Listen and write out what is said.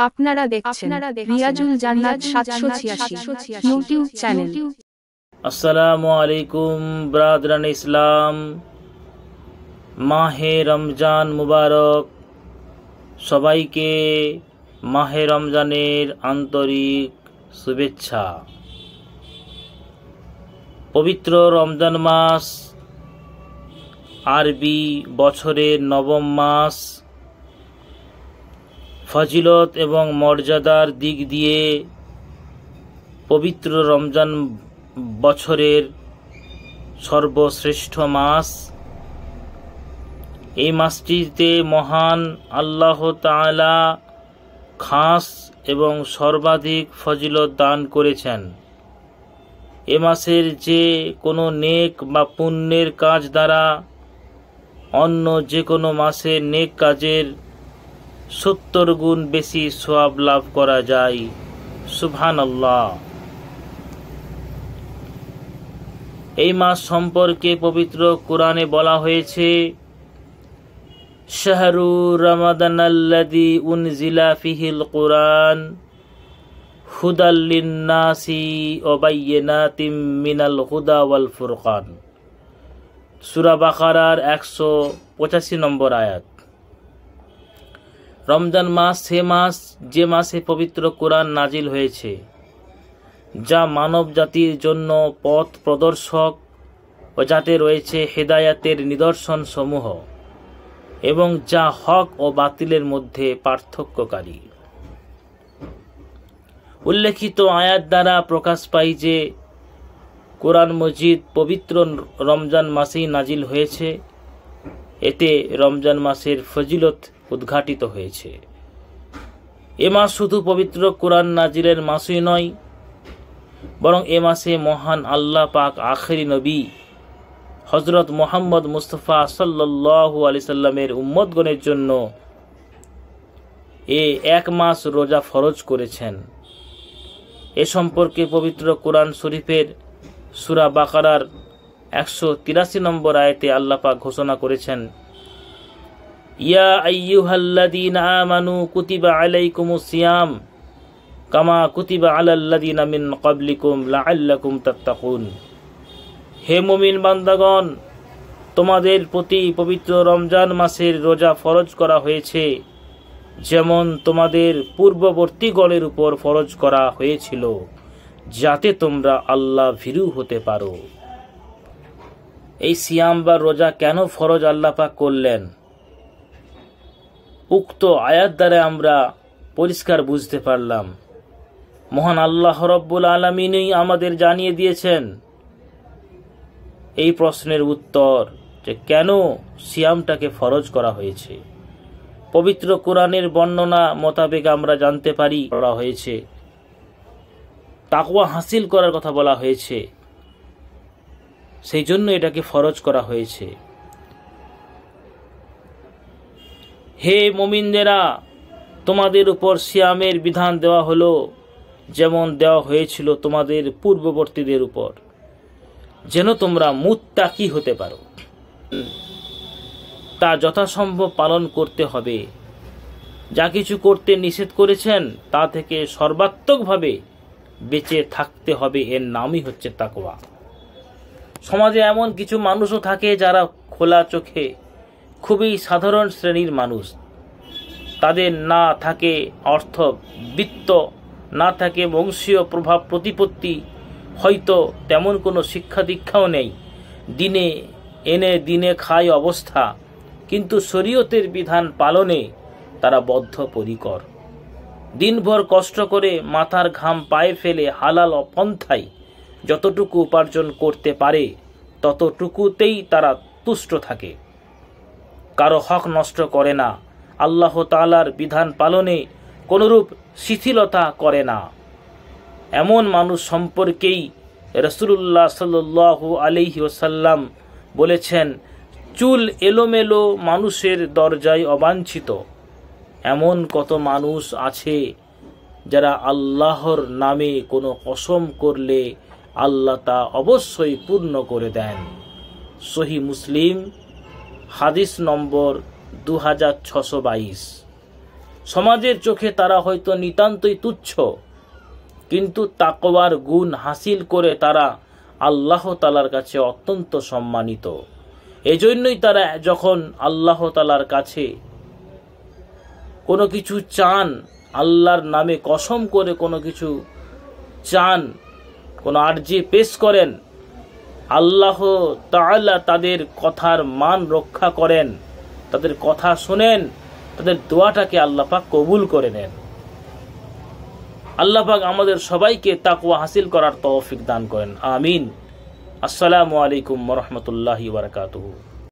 আপনারা দেখছেন রিয়াজুল জান্নাত 786 ইউটিউব চ্যানেল। আসসালামু আলাইকুম ব্রাদরান ইসলাম, মাহে রমজান মুবারক। সবাইকে মাহে রমজানের আন্তরিক শুভেচ্ছা। পবিত্র রমজান মাস আরবি বছরের নবম মাস। ফজিলত এবং মর্যাদার দিক দিয়ে পবিত্র রমজান বছরের সর্বশ্রেষ্ঠ মাস। এই মাসটিতে মহান আল্লাহ তাআলা খাস এবং সর্বাধিক ফজিলত দান করেছেন। এ মাসের যে কোনো নেক বা পুণ্যের কাজ দ্বারা অন্য যে কোনো মাসের নেক কাজের 70 গুণ বেশি সওয়াব লাভ করা যায়। সুবহানাল্লাহ। এই মাস সম্পর্কে পবিত্র কোরআনে বলা হয়েছে, শাহরু রমাদানাল্লাযী উনজিলা ফিহিল কুরআন হুদাল লিন্নাসি ওয়া বায়্যিনাতিম মিনাল হুদা ওয়াল ফুরকান। সূরা বাকারার 185 নম্বর আয়াত। রমজান মাস সে মাস যে মাসে পবিত্র কোরআন নাজিল হয়েছে, যা মানব জাতির জন্য পথ প্রদর্শক ও যাতে রয়েছে হেদায়াতের নিদর্শন সমূহ এবং যা হক ও বাতিলের মধ্যে পার্থক্যকারী। উল্লেখিত আয়াত দ্বারা প্রকাশ পায় যে কোরআন মজিদ পবিত্র রমজান মাসেই নাজিল হয়েছে। এতে রমজান মাসের ফজিলত উদ্ঘাটিত হয়েছে। এ মাস শুধু পবিত্র কোরআন নাজিলের মাসই নয়, বরং এ মাসে মহান আল্লাহ পাক আখেরি নবী হযরত মুহাম্মদ মুস্তাফা সাল্লাল্লাহু আলাইহি সাল্লামের উম্মতগণের জন্য এক মাস রোজা ফরজ করেছেন। এ সম্পর্কে পবিত্র কোরআন শরীফের সূরা বাকারার 183 নম্বর আয়াতে আল্লাহ পাক ঘোষণা করেছেন, ইয়া আইয়ুহাল্লাযীনা আমানু কুতিবা আলাইকুমুস সিয়াম কামা কুতিবা আলাল্লাযীনা মিন ক্বাবলিকুম লাআল্লাকুম তাত্তাকুন। হে মুমিন বান্দাগণ, তোমাদের প্রতি পবিত্র রমজান মাসের রোজা ফরজ করা হয়েছে, যেমন তোমাদের পূর্ববর্তীগণের উপর ফরজ করা হয়েছিল, যাতে তোমরা আল্লাহ ভীরু হতে পারো। এই সিয়াম বা রোজা কেন ফরজ আল্লাহ পাক করলেন, উক্ত আয়াত দ্বারা আমরা পরিষ্কার বুঝতে পারলাম। মহান আল্লাহ রব্বুল আলামিনই আমাদের জানিয়ে দিয়েছেন এই প্রশ্নের উত্তর, যে কেন সিয়ামটাকে ফরজ করা হয়েছে। পবিত্র কোরআনের বর্ণনা মোতাবেক আমরা জানতে পারি বলা হয়েছে, তাকওয়া হাসিল করার কথা বলা হয়েছে, সেই জন্য এটাকে ফরজ করা হয়েছে। হে মুমিনদেরা, তোমাদের উপর সিয়ামের বিধান দেওয়া হলো, যেমন দেওয়া হয়েছিল তোমাদের পূর্ববর্তীদের উপর, যেন তোমরা মুত্তাকি হতে পারো। তা যথাসম্ভব পালন করতে হবে। যা কিছু করতে নিষেধ করেছেন তা থেকে সর্বাত্মকভাবে বেঁচে থাকতে হবে। এর নামই হচ্ছে তাকওয়া। সমাজে এমন কিছু মানুষও থাকে যারা খোলা চোখে খুবই সাধারণ শ্রেণীর মানুষ। তাদের না থাকে অর্থ বিত্ত, না থাকে বংশীয় প্রভাব প্রতিপত্তি, হয়তো তেমন কোনো শিক্ষা দীক্ষাও নেই, দিনে এনে দিনে খায় অবস্থা, কিন্তু শরীয়তের বিধান পালনে তারা বদ্ধপরিকর। দিনভর কষ্ট করে মাথার ঘাম পায়ে ফেলে হালাল পন্থায় যতটুকু উপার্জন করতে পারে ততটুকুতেই তারা তুষ্ট থাকে, কারো হক নষ্ট করে না, আল্লাহ তাআলার বিধান পালনে কোনরূপ শিথিলতা করে না। এমন মানুষ সম্পর্কেই রাসূলুল্লাহ সাল্লাল্লাহু আলাইহি ওয়াসাল্লাম বলেছেন, চুল এলোমেলো মানুষের দরজায় অবাঞ্ছিত। এমন কত মানুষ আছে যারা আল্লাহর নামে কোনো কসম করলে আল্লাহ তা অবশ্যই পূর্ণ করে দেন। সহিহ মুসলিম, হাদিস নম্বর 2622। সমাজের চোখে তারা হয়তো নিতান্তই তুচ্ছ, কিন্তু তাকওয়ার গুণ হাসিল করে তারা আল্লাহ তাআলার কাছে অত্যন্ত সম্মানিত। এজন্যই তারা যখন আল্লাহ তাআলার কাছে কোনো কিছু চান, আল্লাহর নামে কসম করে কোনো কিছু চান, কোনো আরজি পেশ করেন, আল্লাহ তাআলা তাদের কথার মান রক্ষা করেন, তাদের কথা শুনেন, তাদের দোয়াটাকে আল্লাহ পাক কবুল করে নেন। আল্লাহ পাক আমাদের সবাইকে তাকওয়া হাসিল করার তৌফিক দান করেন। আমিন। আসসালামু আলাইকুম ওয়া রাহমাতুল্লাহি ওয়া বারাকাতুহু।